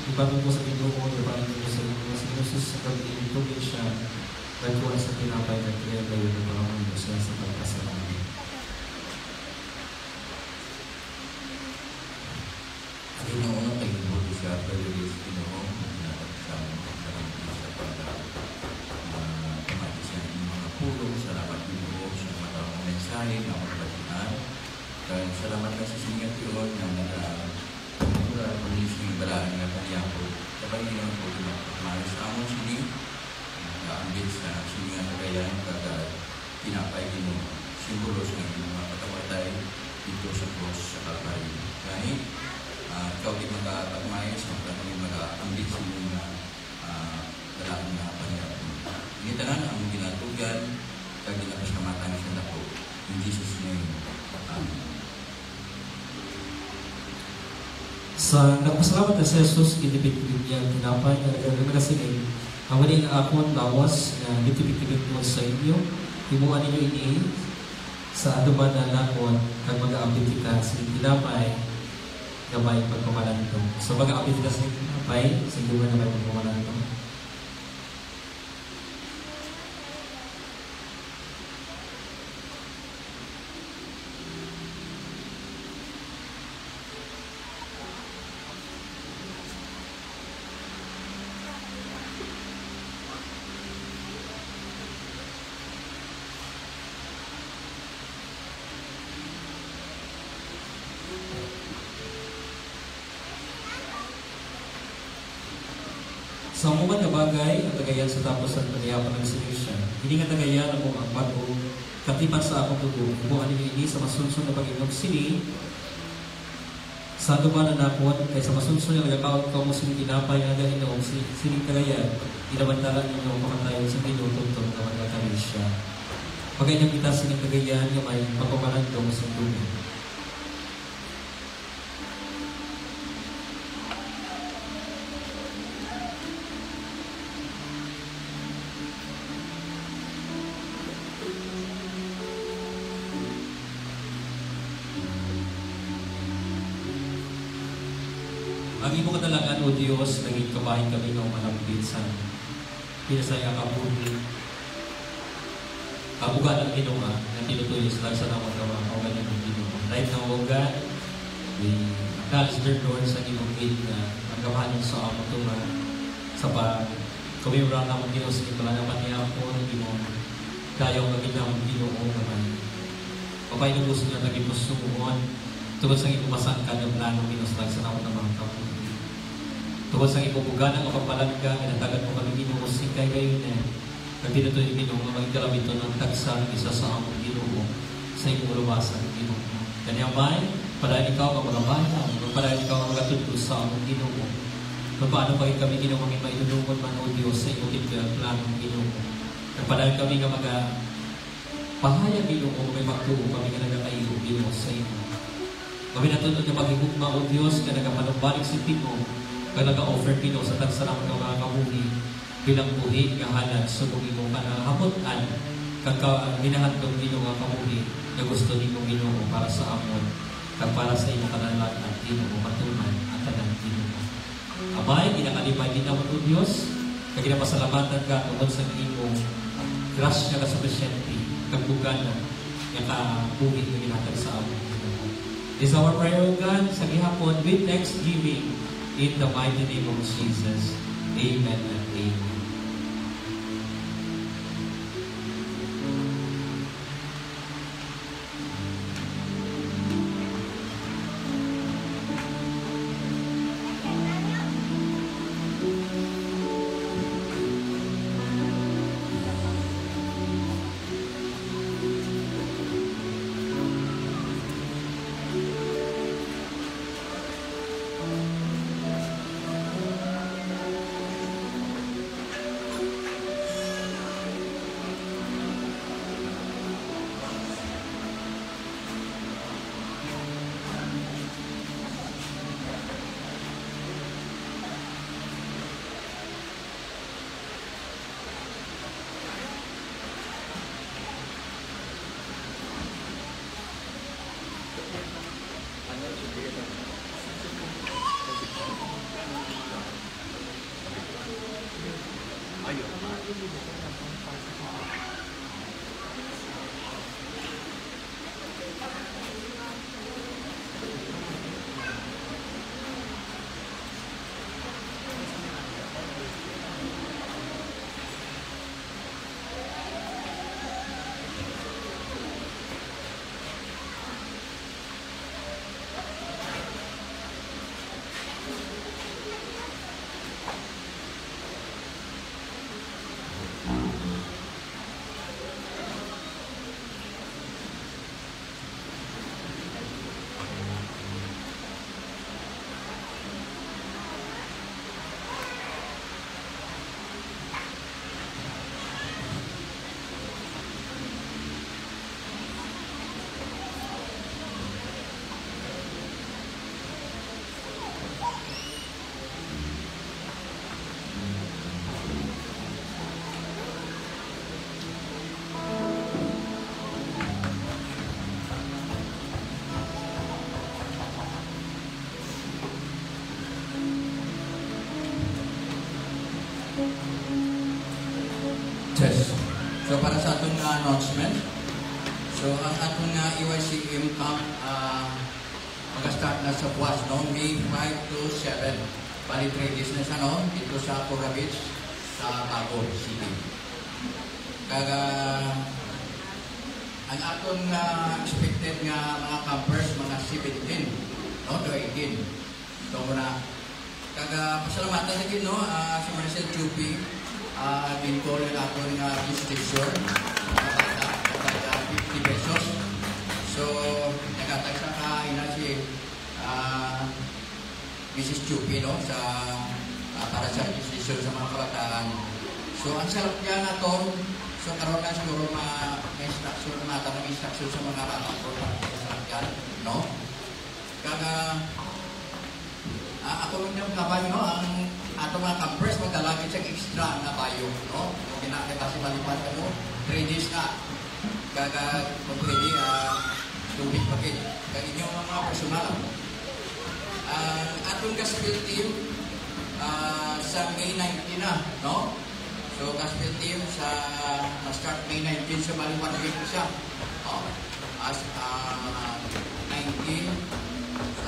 ibatong po sa Ginoo, ibatong po sa Ginoo, sa Ginoo sa gabi, tubig siya, nagkuha sa tinapay na kaya kayo na pakamundo siya sa pagkasalanan. Ang Ginoo, taglibuti siya, pag-release Ginoo, nakakasama ng karamihan sa pamati siya ng mga pulong, salamat Ginoo, sa mga mensahe na magbatihan. Dan salamat na sa singat yun na nag-mura pag-ising balaan nga kanya po. Kapag yun ang po pinapakmari sa amon sini, nag-aambit sa singat kagayan kada tinapay Ginoo, simbolo sa mga patamatay dito sa cross sa Calvary. Kaya ikaw di mag-aagmay sa mga mag-aambit sa mga balaan nga kanya po. Hindi tanan ang ginatugan kag ginapasamatan siya na po. In Jesus' name, Amen. Sa nagpasalamat na si Jesus, kinipit-pit niya, tinapay, nagasinig, ang wali nga akon, lawas, na kitipit-pit mo sa inyo, himuan ninyo ini, sa aduman na lakon, kag mag-aabit kita sa tinapay, na may pagpamalanto. So mag-aabit kita sa tinapay, sa aduman na may pagpamalanto. Sa mga bagay, ang tagayan sa tapos at panayapan ng sinisya, hindi nga tagayan ang mga bago, katipan sa akong tugo, kumuha ninyo ini sa masunsun na pag-inom sini, sa duman na nakon, kaya sa masunsun na nagkakaot ka mo sining tinapay na nagahinom, sining tagayan, inabandalan ninyo pamatayon sa pinutugtog na magkakalis siya. Pagkailang kita sining tagayan, yung may pagpamalandong sa dugo. Ang imo kadalagan, O Diyos, naging kabahin kami ng malapit sa pinasaya kabuhi. Kabugan ang Ginoo na tinutuloy sa sa namang gawa, kaugan ng Ginoo. Right now, O God, we acknowledge the Lord sa Ginoo na ang gawain sa among tunga sa pag-kumimura ng Ginoo sa ipalanapan niya po ng Ginoo. Dayaw kami ng Ginoo naman. Papay na gusto niya naging pusuon tungkol sa ipumasan ka ng plano minuslag sa namang ng mga kabuhi. Tungkol sa ipupugan ng kapagpalangga, inatagan mo kami Ginoo sikay kayo na nagtinutuloy Ginoo na maging kalabito ng tagsang isa sa among Ginoo sa iyong uluwasan Ginoo. Kanyang may, padayon ikaw ang mga bata, padayon ikaw ang magatutulo sa among Ginoo. Paano pa kami Ginoo maging maitulungan man o Diyos sa iyong plano Ginoo. Padayon kami nga pahayag Ginoo may magtuo kami nga nagkakayo Ginoo sa iyo. Kami natunod na maghihugma o Diyos nga nagapanumbalik si Tino kaya nag-offer Pino sa tagsalang ng mga kabuhi bilang buhi, kahalan, sumugin mo ka na hamutan kagka minahandong Pino nga kabuhi na gusto ni mong Ginoo para sa amon kag para sa iyong kanalan at Ginoo matuman at tanang Ginoo. Abay, ginakalipay din naman o Diyos kag ginapasalamatan ka tungkol sa iyong grasya ka sufficiente kag bugana nga kabuhi na ginatag sa amon. This is our prayer, O God, sa gihapon with thanksgiving. In the mighty name of Jesus. Amen and amen. Yes. So para sa atong announcement, so ang atong EYCM camp mag-start na sa buwas, no? May 5 to 7. Bali 3 days na siya, no? Dito sa Cora Beach, sa Bago City. Kaga ang atong expected nga mga campers, mga 17, no? To 18. So muna, kaga pasalamatan sa no? Si Maricel Chupi, dito rin ako ng visitation, nakataga 50 pesos. So, nakatagsa ka ina si Mrs. Chupi, no? Para sa visitation sa mga kabataan. So, ang sarap niya na to, so karoon na siguro may instruction, matanong instruction sa mga kabataan, no? Kaya, ako rin yung kabayo, no? Ang ato mga campers, magdalagin siyang extra na bayo, no? Kung kinakita si Malipan ka mo, 3 days na. Kaya kung pwede, tubig pa kayo. Kaya inyong mga personal. Atong gospel team, sa May 19 na, no? So, gospel team start May 19, so bali 1 week siya. Oh, as 19,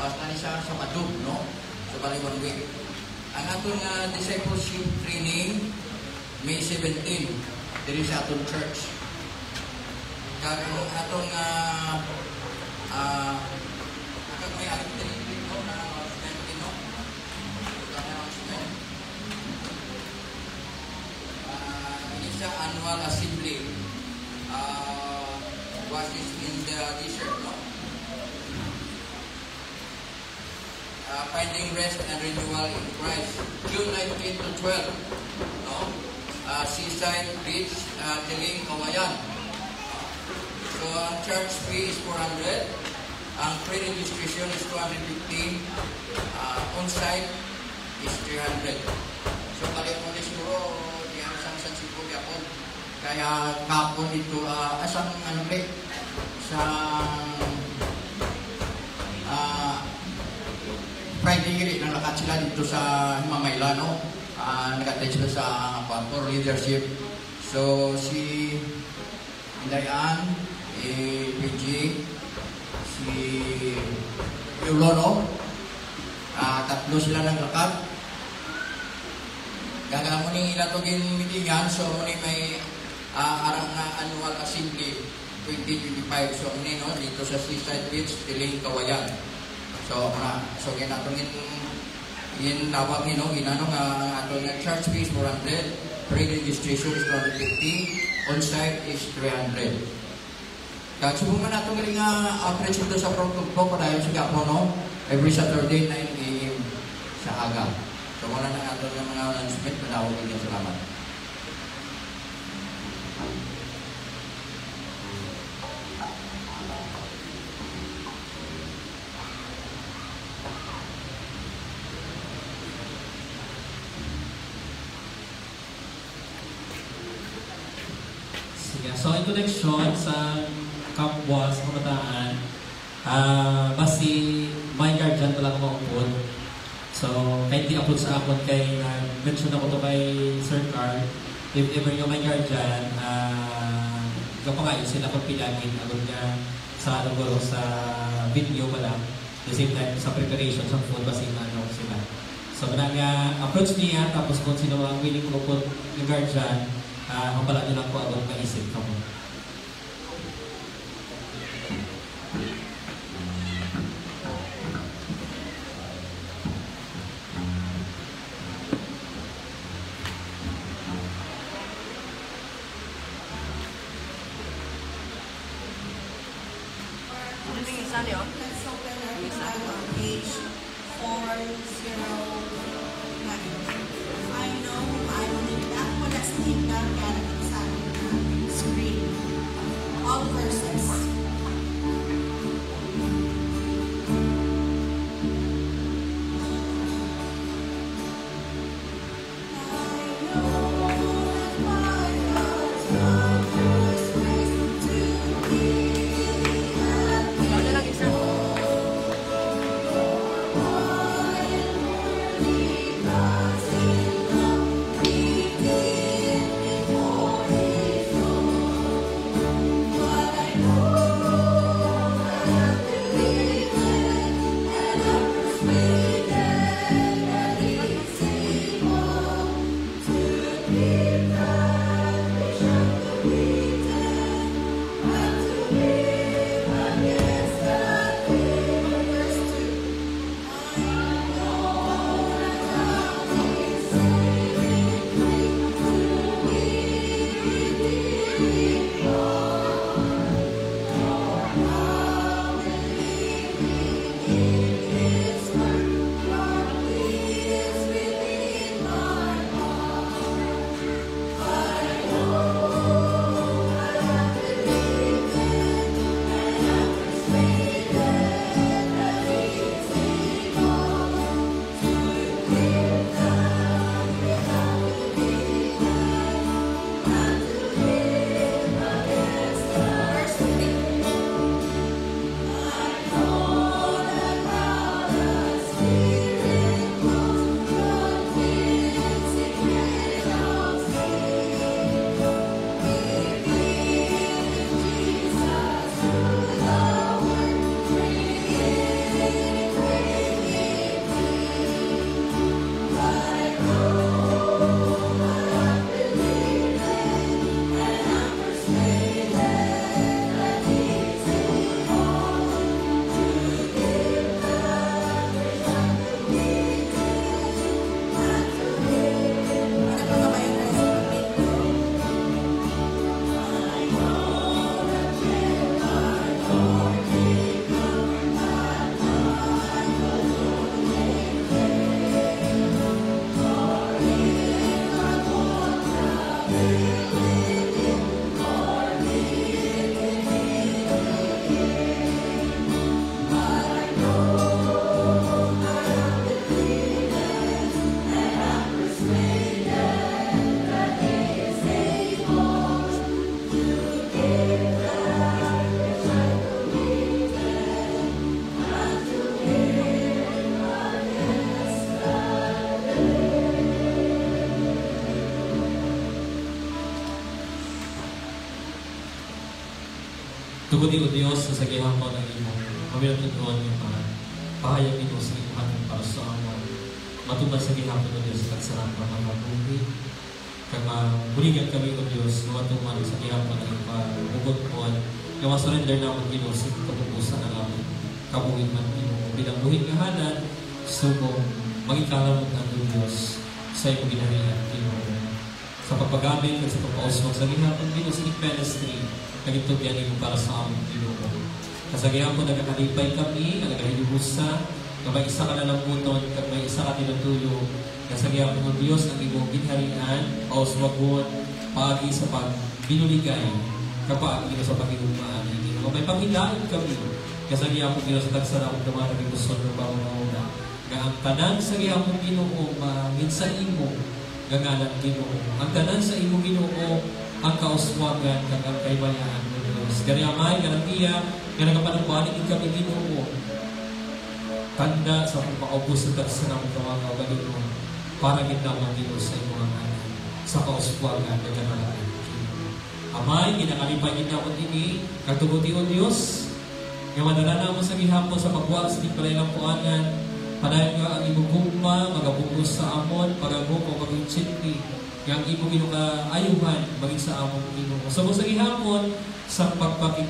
tali siya sa Padug, no? So, bali 1 week. Ang atong discipleship training, May 17, diri sa atong church. Kaya ang atong may aling training ko na no? Ini sa annual assembly. Was is in the desert, no? Finding rest and renewal in Christ, June 19 to 12, no? Seaside Beach, Tiling, Kawayan. So, ang church fee is 400, ang pre-registration is 250, on-site is 300. So, kalit mo din siguro, diyan sa Cebu, Yapon. Kaya kapon ito, asang sa Friday gini, nalakat sila dito sa Mamayla, no? Nag-attend sila sa for leadership. So, si Indayan, PG, si Yulo, no? Tatlo sila naglakad. Kaya mo ni ilatogin mitingan, so mo ni may arang na annual assembly 2025. So, no? Dito sa Seaside Beach, Tiling, Kawayan. So, ginatong ginawag nino, ginanong atong church fee is 400, pre-registration is 250, on-site is 300. Kaya subungan natong rin outreach ito sa Protocol ko dahil sa Gapo, no? Every Saturday, 9 a.m. sa aga. So, wala na atong mga announcement, manawag din yung salamat. So, in connection sa Camp Buwas, sa kabataan, basi my guardian talaga maupod. So, kahit di-upload sa akon kay mention ako to kay Sir Carl. if ever yung may guardian, kapangayon sila kung pilagin agad nga sa guro sa video pa lang. The same time sa preparation sa food kasi sila. So nga approach niya tapos kung sino ang willing ko po yung guardian, ang pala nyo lang po agad maisip ka mo. Let's open our page 409. I know I will need that one that's deep down at the screen. All verses. Tugod o Diyos sa sagihan ko ng imo, mamilutunuan yung pahayag ito sa imuhan para sa matubad sa gihapon o Diyos at sarang mga mabuhi. Kaya buligan kami o Diyos, matuman sa gihapon ng pagbugot ko at yung surrender na ako Diyos sa kapupusan ng aming kabuhin man imo. Bilang buhin kahanan, subong magikalamot ang Diyos sa iyong ginahiyat imo. Sa pagpagamit at sa pagpauswag sa gihapon Diyos sa Independence Street, nagitugyan imo para sa aming Ginoo. Kasagayan ko nagkakalipay kami, nagkahilubusa, na may isa ka nalambuton, at may isa ka tinutuyo. Kasagayan ko ng Diyos ang imong ginharian, pauswagon, paagi sa pagbinuligay, kapag ino sa pagkinumaan. May panghilaan kami. Kasagayan ko Diyos at nagsarap ng mga nagibusod ng pangunauna. Nga ang tanan sa giyang mong Ginoo, minsan imo, gangalan Ginoo. Ang tanan sa imo Ginoo, ang kauswagan kag ang kaybayaan mo Diyos. Ganamay, garantiya, nga nagapanagbanig kami Ginoo. Tanda sa pagpakaubos at sa nang kawaga Ginoo para gitnaman Ginoo sa imong anak. sa kauspuagan ng kapalapit. Amay, ginakalipay kita mo ini, kagtubuti o Diyos, nga madalana mo sa gihapon sa pagbuwag sa tingpalayang puanan, padayon nga ang ibugugma, magabugos sa amon, pagago o pag-inchitni, nga ang ibong ayuhan, maging sa amon Ginoo. So sa gihapon, sa pagpapit,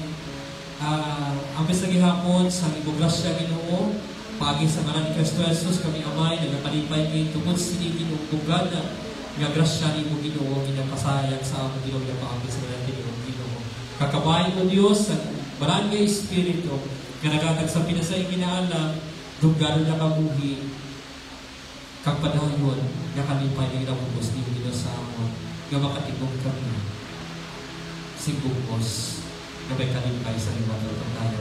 ampis sa gihapon, sa ibong grasya Ginoo, pagi sa ngalan ni Kristo Jesus, kami amay, nagapalipay kayo tungkol sini Ginoo, bugana, nga grasya ni mo Ginoo, ginapasayang sa amon Ginoo, ginapaampis sa ngalan ni Ginoo. Kakabay mo Diyos, sa Barangay Espiritu, nga nagatag sa pinasay ginaalam, dugano na kabuhi, kag padayon, nga kalipay na inabubos ni Ginoo sa amon, nga makatibog kami, simbugos, nga may kalipay sa liwan ng tayo,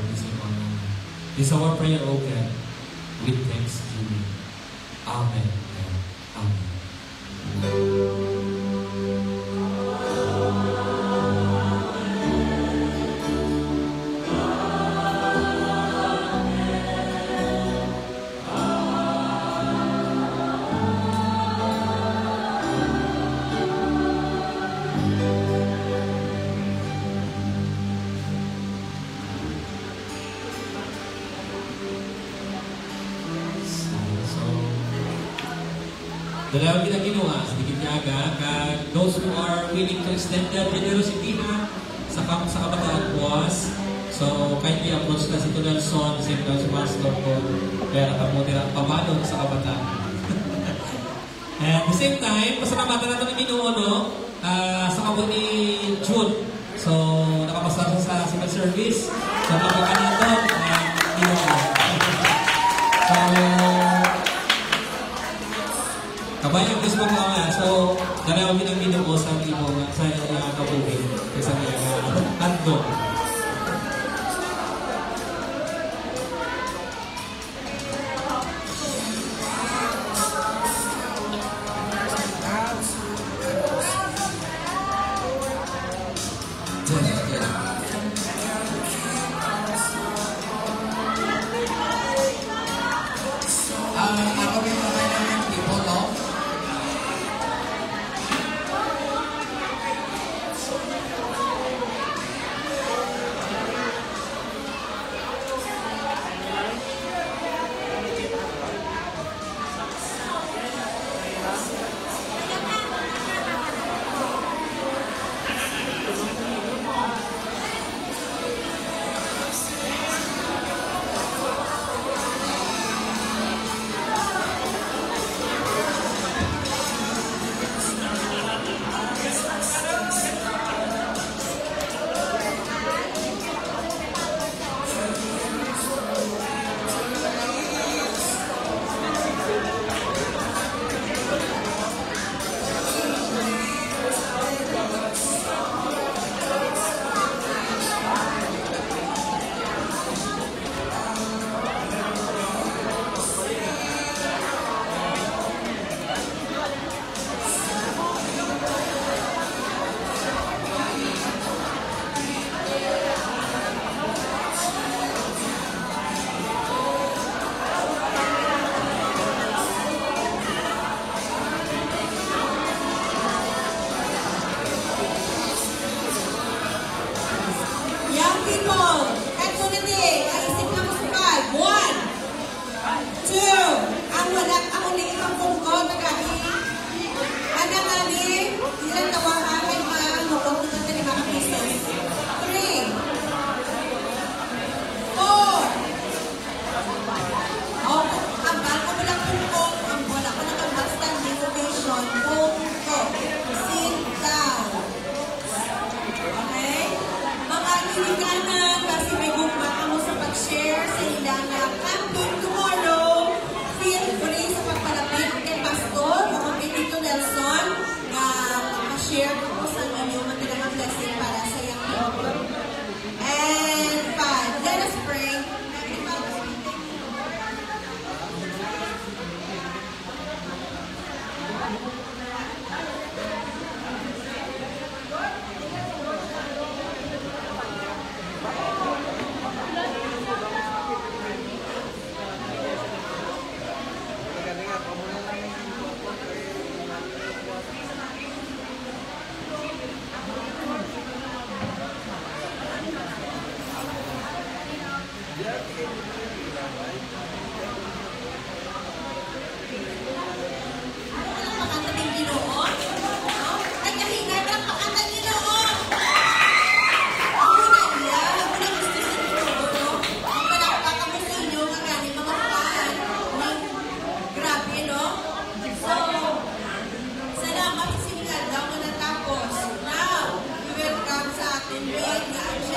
this is our prayer, O God, with thanksgiving. Amen. Amen. Dalawang ginagawa, sedikit niyaga, kag those who are willing to extend their generosity sa kabataan buwas. So, kindly approach na si Nelson, si Pastor ko, kaya nakamuti na pabalon sa kabataan. And at the same time, pasalamatan natin ang Ginoo, no? Sa kabon ni June. So, nakapasa sa civil service. So, napakanan doon, Ginoo. So, kabayang gusto ko nga, so, dalawin ang Ginoo sa ibong sa kabuhi sa mga handog.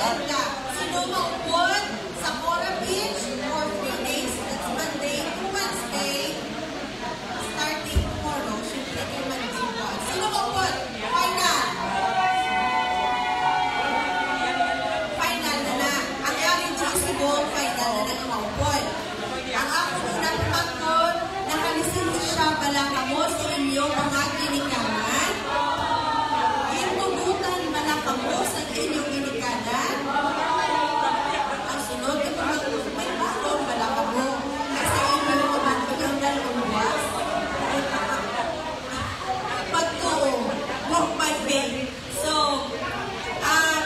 Edna. Sino maupod sa Cora Beach for 3 days? That's Monday to Wednesday. Starting tomorrow, syempre kay Monday po. Sino maupod? Final. Final na na. Ang RNGC Gold final na na maupod. Ang ako unang pagkod, nakalisensya pala kamo sa inyong mga ginikanan. Inugutan pala kamo sa inyong ginikanan. Ang sunod, may bakon pala kamo. Kasi inyong mga ang dalawang pagtuong, walk by faith. So,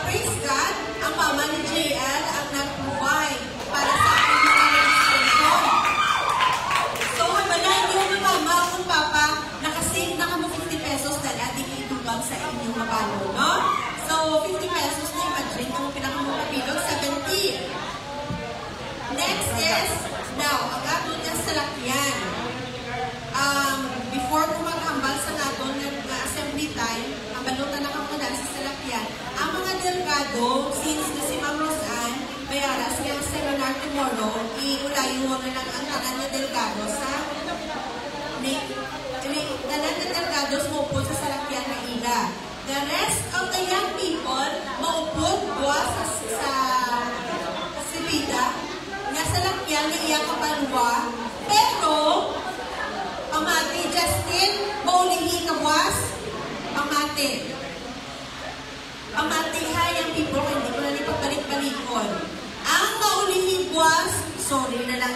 praise God, ang mama ni JL ang nag-provide para sa aking mga registration. So, mabalaan niyo ng mama kung papa, nakasave na kamo 50 pesos na ating itubang sa inyong mabalo, no? So, 50 pesos na imagine kung pinakamapapilog, 70. Next is, now, ang ato niya sa lakyan. Before ko maghambal sa nato na assembly time, ang balutan na kamo na sa salakyan, ang mga delegado, since na si Ma'am Roseanne, bayara sa yung seminar tomorrow, iulayo mo na lang ang tanan na delegado sa tanan na delegado maupod sa salakyan na ila. The rest of the young people, maupod buwa sa Sibida, nga salakyan na iya kapalwa, pero pamati, Justin, maulihi ka buwas, pamati. Pamati ha, yung people, hindi ko na nipapalik-balikon. Ang maulihi buwas, sorry na lang.